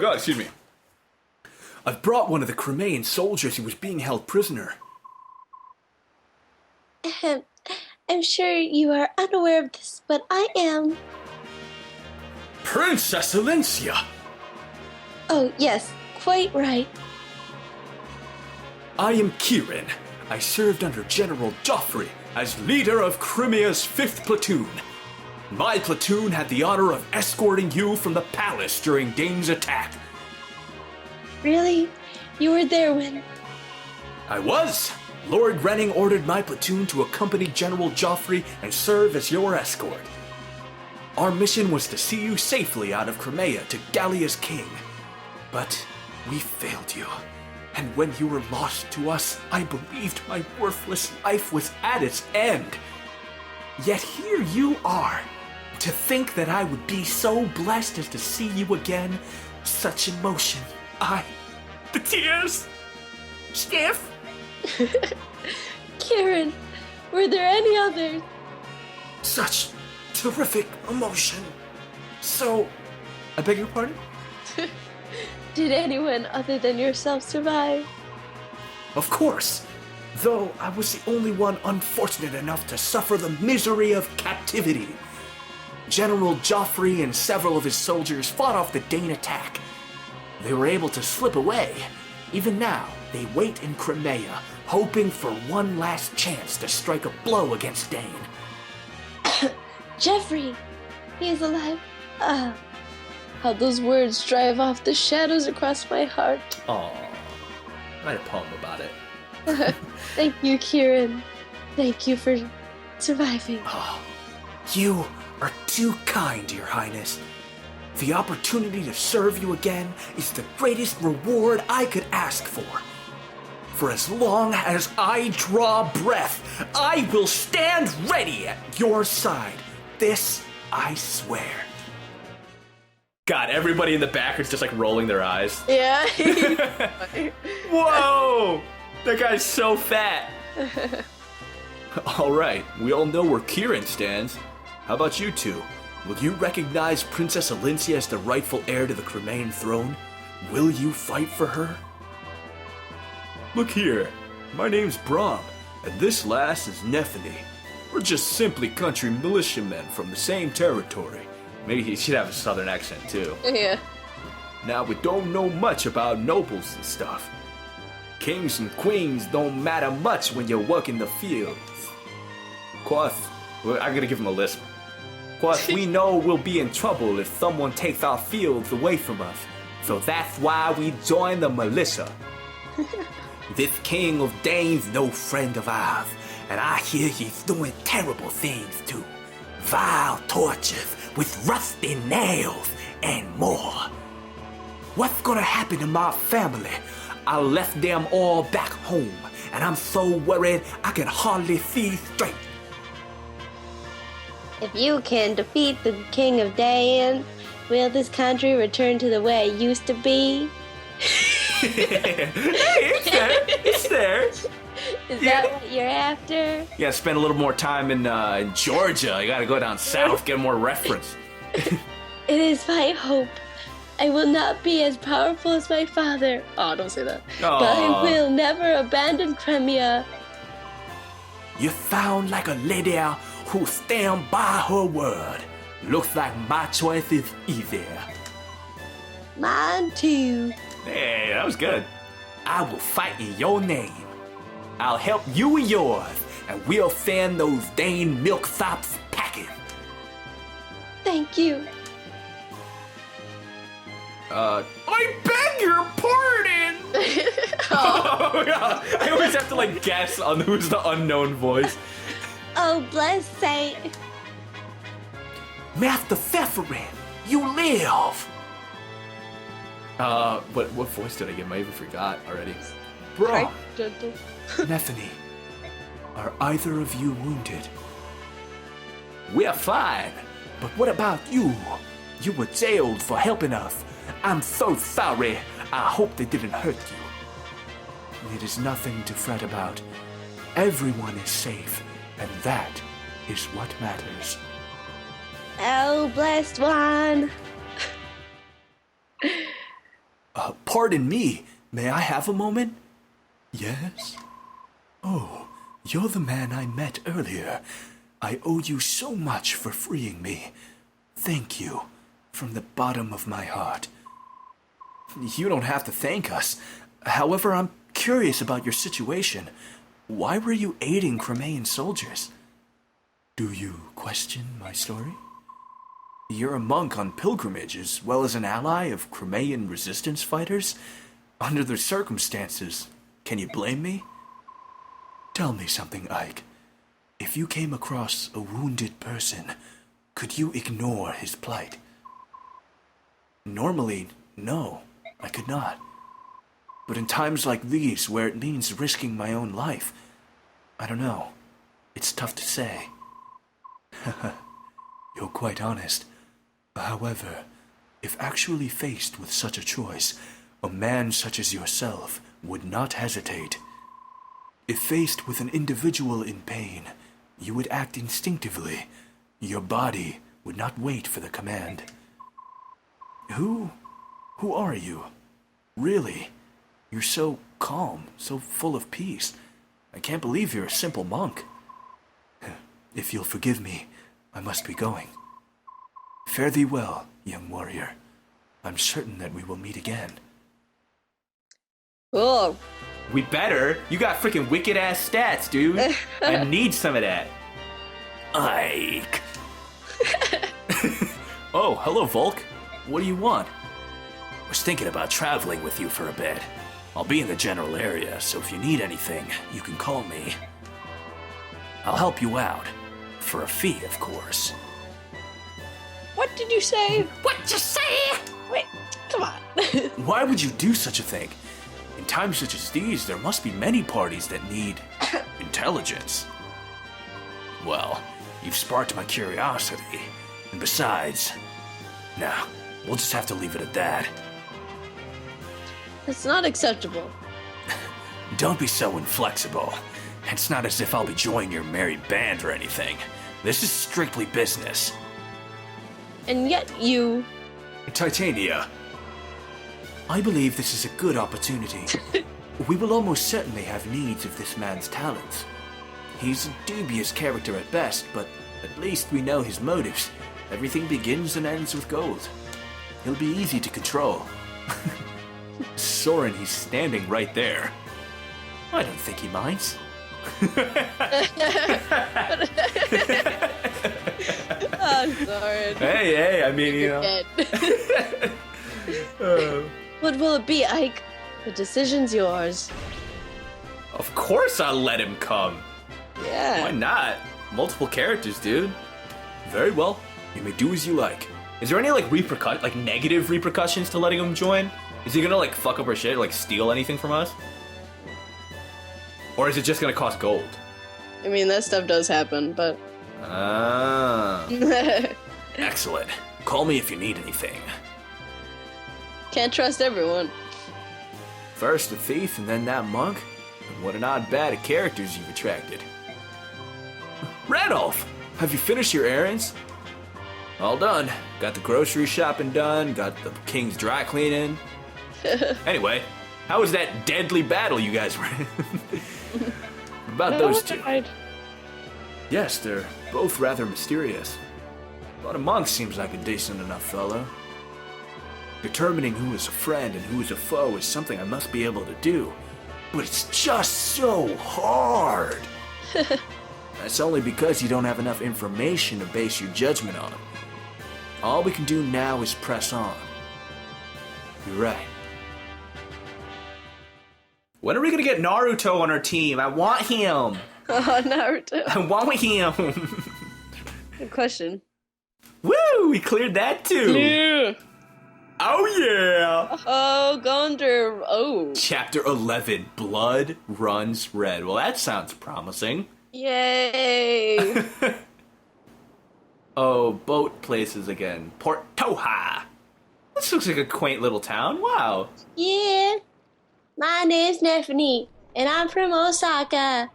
God, excuse me. I've brought one of the Crimean soldiers who was being held prisoner. I'm sure you are unaware of this, but I am. Princess Alencia! Oh, yes, quite right. I am Kieran. I served under General Joffrey as leader of Crimea's 5th platoon. My platoon had the honor of escorting you from the palace during Dane's attack. Really? You were there when... I was. Lord Renning ordered my platoon to accompany General Joffrey and serve as your escort. Our mission was to see you safely out of Crimea to Gallia's king. But we failed you. And when you were lost to us, I believed my worthless life was at its end. Yet here you are. To think that I would be so blessed as to see you again, such emotion. The tears. Stiff. Kieran, were there any others? Such terrific emotion. So, I beg your pardon? Did anyone other than yourself survive? Of course. Though I was the only one unfortunate enough to suffer the misery of captivity. General Joffrey and several of his soldiers fought off the Dane attack. They were able to slip away. Even now, they wait in Crimea, hoping for one last chance to strike a blow against Dane. Jeffrey! He is alive. How those words drive off the shadows across my heart. Aww. Write a poem about it. Thank you, Kieran. Thank you for surviving. Oh, you are too kind, Your Highness. The opportunity to serve you again is the greatest reward I could ask for. For as long as I draw breath, I will stand ready at your side. This I swear. God, everybody in the back is just like rolling their eyes. Yeah. Whoa! That guy's so fat. All right, we all know where Kieran stands. How about you two? Will you recognize Princess Alencia as the rightful heir to the Crimean throne? Will you fight for her? Look here, my name's Brom, and this lass is Nethany. We're just simply country militiamen from the same territory. Maybe he should have a southern accent too. Yeah. Now, we don't know much about nobles and stuff. Kings and queens don't matter much when you work in the fields. Quoth, well, I'm gonna give him a lisp. Quoth, we know we'll be in trouble if someone takes our fields away from us. So that's why we join the militia. This king of Dane's no friend of ours, and I hear he's doing terrible things too. Vile tortures with rusty nails and more. What's gonna happen to my family? I left them all back home, and I'm so worried I can hardly see straight. If you can defeat the King of Dane, will this country return to the way it used to be? Hey, it's there. Is that what you're after? You gotta spend a little more time in Georgia. You gotta go down south, get more reference. It is my hope. I will not be as powerful as my father. Oh, don't say that. Aww. But I will never abandon Crimea. You sound like a lady who stand by her word. Looks like my choice is easier. Mine too. Hey, that was good. I will fight in your name. I'll help you and yours, and we'll send those Dane milksops packing. Thank you. I beg your pardon! Oh, yeah. I always have to like guess on who's the unknown voice. Oh, bless saint. Master Pfefferin, you live! What voice did I give? I even forgot already. Bro, Gentle. Nethany, are either of you wounded? We're fine, but what about you? You were jailed for helping us. I'm so sorry. I hope they didn't hurt you. It is nothing to fret about. Everyone is safe, and that is what matters. Oh, blessed one. Pardon me. May I have a moment? Yes? Oh, you're the man I met earlier. I owe you so much for freeing me. Thank you, from the bottom of my heart. You don't have to thank us. However, I'm curious about your situation. Why were you aiding Crimean soldiers? Do you question my story? You're a monk on pilgrimage as well as an ally of Crimean resistance fighters? Under the circumstances, can you blame me? Tell me something, Ike. If you came across a wounded person, could you ignore his plight? Normally, no, I could not. But in times like these, where it means risking my own life, I don't know. It's tough to say. You're quite honest. However, if actually faced with such a choice, a man such as yourself would not hesitate. If faced with an individual in pain, you would act instinctively. Your body would not wait for the command. Who are you? Really? You're so calm, so full of peace. I can't believe you're a simple monk. If you'll forgive me, I must be going. Fare thee well, young warrior. I'm certain that we will meet again. Cool. We better. You got freaking wicked-ass stats, dude. I need some of that. Ike. Oh, hello, Volk. What do you want? Was thinking about traveling with you for a bit. I'll be in the general area, so if you need anything, you can call me. I'll help you out. For a fee, of course. What did you say? What'd you say? Wait, come on. Why would you do such a thing? In times such as these, there must be many parties that need intelligence. Well, you've sparked my curiosity. And besides, nah, we'll just have to leave it at that. That's not acceptable. Don't be so inflexible. It's not as if I'll be joining your merry band or anything. This is strictly business. And yet you... Titania, I believe this is a good opportunity. We will almost certainly have needs of this man's talents. He's a dubious character at best, but at least we know his motives. Everything begins and ends with gold. He'll be easy to control. Soren, he's standing right there. I don't think he minds. I'm sorry. Hey, I mean, you know. What will it be, Ike? The decision's yours. Of course I'll let him come. Yeah. Why not? Multiple characters, dude. Very well. You may do as you like. Is there any, like, negative repercussions to letting him join? Is he gonna, like, fuck up our shit or, like, steal anything from us? Or is it just gonna cost gold? I mean, that stuff does happen, but... Ah. Excellent. Call me if you need anything. Can't trust everyone. First the thief and then that monk. And what an odd band of characters you've attracted. Randolph! Have you finished your errands? All done. Got the grocery shopping done, got the king's dry cleaning. Anyway, how was that deadly battle you guys were in? About those two. Yes, they're both rather mysterious. But a monk seems like a decent enough fellow. Determining who is a friend and who is a foe is something I must be able to do. But it's just so hard. That's only because you don't have enough information to base your judgment on. All we can do now is press on. You're right. When are we gonna get Naruto on our team? I want him. Oh, Naruto. I want him. Good question. Woo! We cleared that too. Yeah. Oh yeah. Oh, going through. Oh. Chapter 11. Blood runs red. Well, that sounds promising. Yay. Oh, boat places again. Port Toha. This looks like a quaint little town. Wow. Yeah. My name's Stephanie, and I'm from Osaka.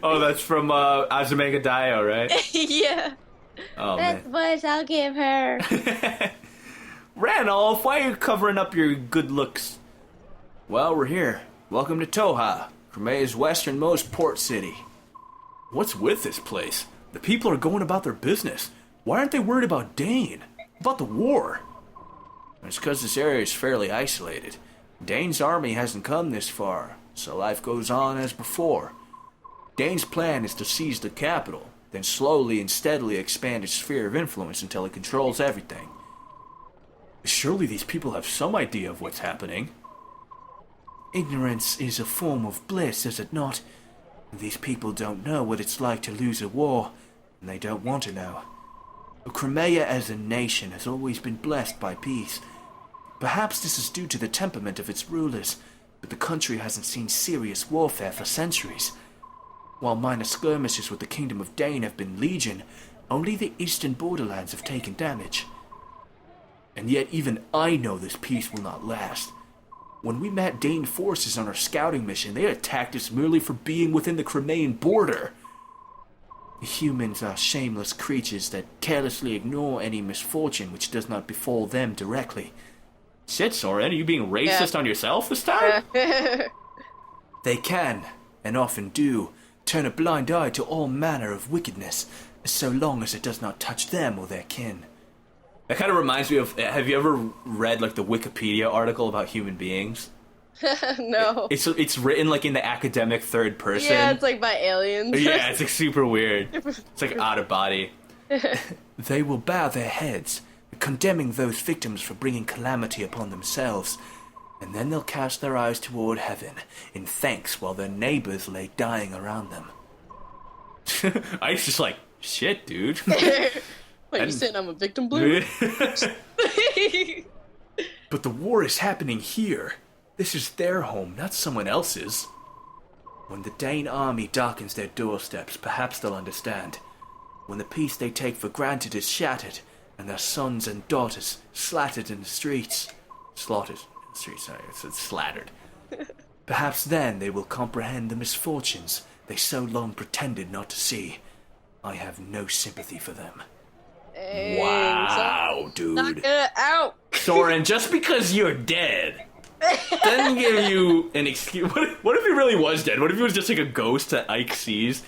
Oh, that's from Azumanga Daioh, right? Yeah. Oh, That's man. the voice I'll give her. Randolph, why are you covering up your good looks? Well, we're here. Welcome to Toha, Crimea's westernmost port city. What's with this place? The people are going about their business. Why aren't they worried about Dane? About the war? It's because this area is fairly isolated. Dane's army hasn't come this far, so life goes on as before. Dane's plan is to seize the capital, then slowly and steadily expand its sphere of influence until it controls everything. Surely these people have some idea of what's happening. Ignorance is a form of bliss, is it not? These people don't know what it's like to lose a war, and they don't want to know. Crimea as a nation has always been blessed by peace. Perhaps this is due to the temperament of its rulers, but the country hasn't seen serious warfare for centuries. While minor skirmishes with the Kingdom of Dane have been legion, only the eastern borderlands have taken damage. And yet even I know this peace will not last. When we met Dane forces on our scouting mission, they attacked us merely for being within the Crimean border. Humans are shameless creatures that carelessly ignore any misfortune which does not befall them directly. Shit, Soren, are you being racist on yourself this time? They can, and often do, turn a blind eye to all manner of wickedness, so long as it does not touch them or their kin. That kind of reminds me of, have you ever read like the Wikipedia article about human beings? No. It's written like in the academic third person. Yeah, it's like by aliens. Yeah, it's like super weird. It's like out of body. They will bow their heads, condemning those victims for bringing calamity upon themselves, and then they'll cast their eyes toward heaven in thanks while their neighbors lay dying around them. I was just like, shit, dude. What, you saying I'm a victim blue? But the war is happening here. This is their home, not someone else's. When the Dane army darkens their doorsteps, perhaps they'll understand. When the peace they take for granted is shattered, and their sons and daughters slaughtered in the streets. Slaughtered in the streets, sorry, it's slattered. Perhaps then they will comprehend the misfortunes they so long pretended not to see. I have no sympathy for them. Hey, wow, dude. Knock it out. Soren, just because you're dead doesn't give you an excuse. What if he really was dead? What if he was just like a ghost that Ike sees?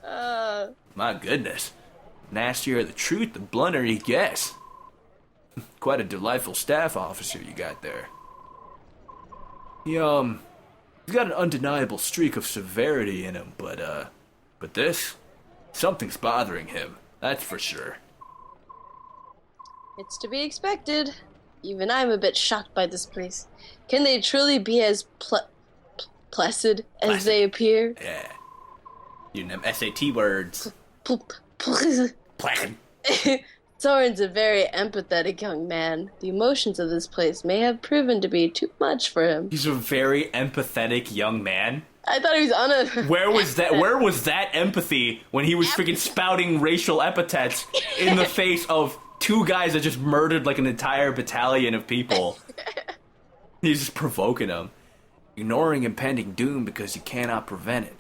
My goodness. Nastier the truth, the blunter he gets. Quite a delightful staff officer you got there. He's got an undeniable streak of severity in him, but this, something's bothering him. That's for sure. It's to be expected. Even I'm a bit shocked by this place. Can they truly be as placid as they appear? Yeah. You know them SAT words. Placid. Soren's a very empathetic young man. The emotions of this place may have proven to be too much for him. He's a very empathetic young man. I thought he was on a... Where was that empathy when he was freaking spouting racial epithets in the face of two guys that just murdered like an entire battalion of people? He's just provoking them. Ignoring impending doom because you cannot prevent it.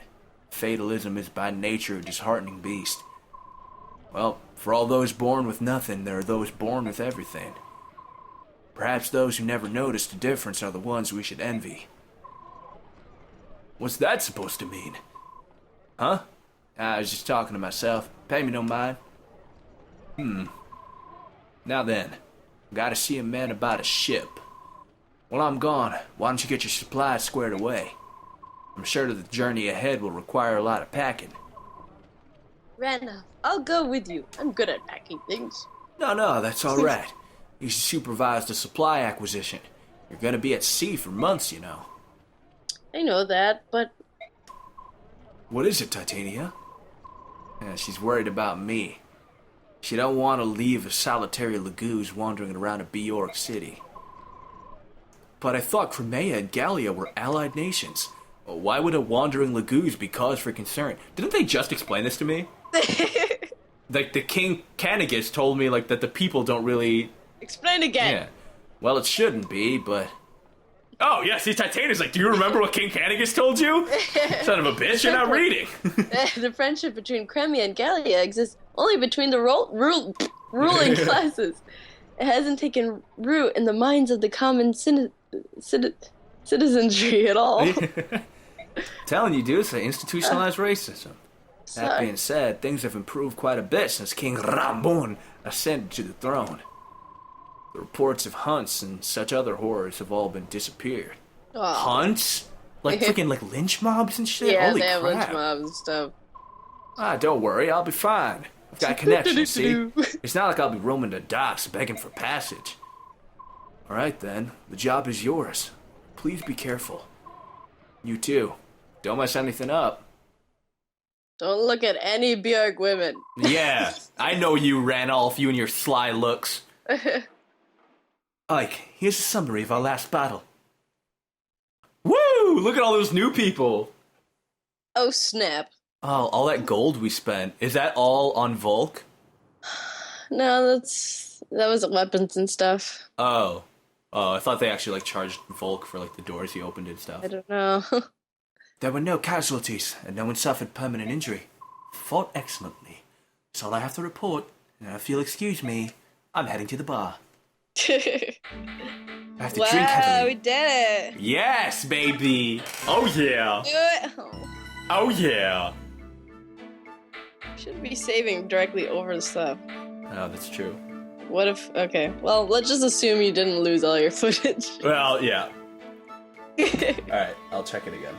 Fatalism is by nature a disheartening beast. Well, for all those born with nothing, there are those born with everything. Perhaps those who never noticed the difference are the ones we should envy. What's that supposed to mean? Huh? I was just talking to myself. Pay me no mind. Now then, gotta see a man about a ship. While I'm gone, why don't you get your supplies squared away? I'm sure that the journey ahead will require a lot of packing. Randolph, I'll go with you. I'm good at packing things. No, that's all right. You should supervise the supply acquisition. You're gonna be at sea for months, you know. I know that, but... What is it, Titania? Yeah, she's worried about me. She don't want to leave a solitary Lagoose wandering around a Bjork city. But I thought Crimea and Gallia were allied nations. Why would a wandering Lagoose be cause for concern? Didn't they just explain this to me? Like, the King Canagus told me, like, that the people don't really... Explain again. Yeah. Well, it shouldn't be, but... Oh, yeah, see, Titania's like, do you remember what King Canagus told you? Son of a bitch, you're not reading. The friendship between Crimea and Gallia exists only between the ruling classes. It hasn't taken root in the minds of the common citizenry at all. Telling you, dude, it's institutionalized racism. That Sorry. being said, things have improved quite a bit since King Ramon ascended to the throne. The reports of hunts and such other horrors have all been disappeared. Oh. Hunts? Like freaking like lynch mobs and shit? Yeah, Holy they have crap. lynch mobs and stuff. Ah, don't worry, I'll be fine. I've got connections, see? It's not like I'll be roaming the docks begging for passage. Alright then, the job is yours. Please be careful. You too. Don't mess anything up. Don't look at any Bjork women. Yeah, I know you, Ranulph, you and your sly looks. Ike, here's a summary of our last battle. Woo! Look at all those new people. Oh, snap. Oh, all that gold we spent. Is that all on Volk? No, that was weapons and stuff. Oh. Oh, I thought they actually like charged Volk for like the doors he opened and stuff. I don't know. There were no casualties, and no one suffered permanent injury. Fought excellently. That's all I have to report. Now, if you'll excuse me, I'm heading to the bar. I have to drink heavily. We did it. Yes, baby! Oh yeah! Do it. Oh yeah! Should be saving directly over the stuff. Oh, that's true. What if... Okay, well, let's just assume you didn't lose all your footage. Well, yeah. Alright, I'll check it again.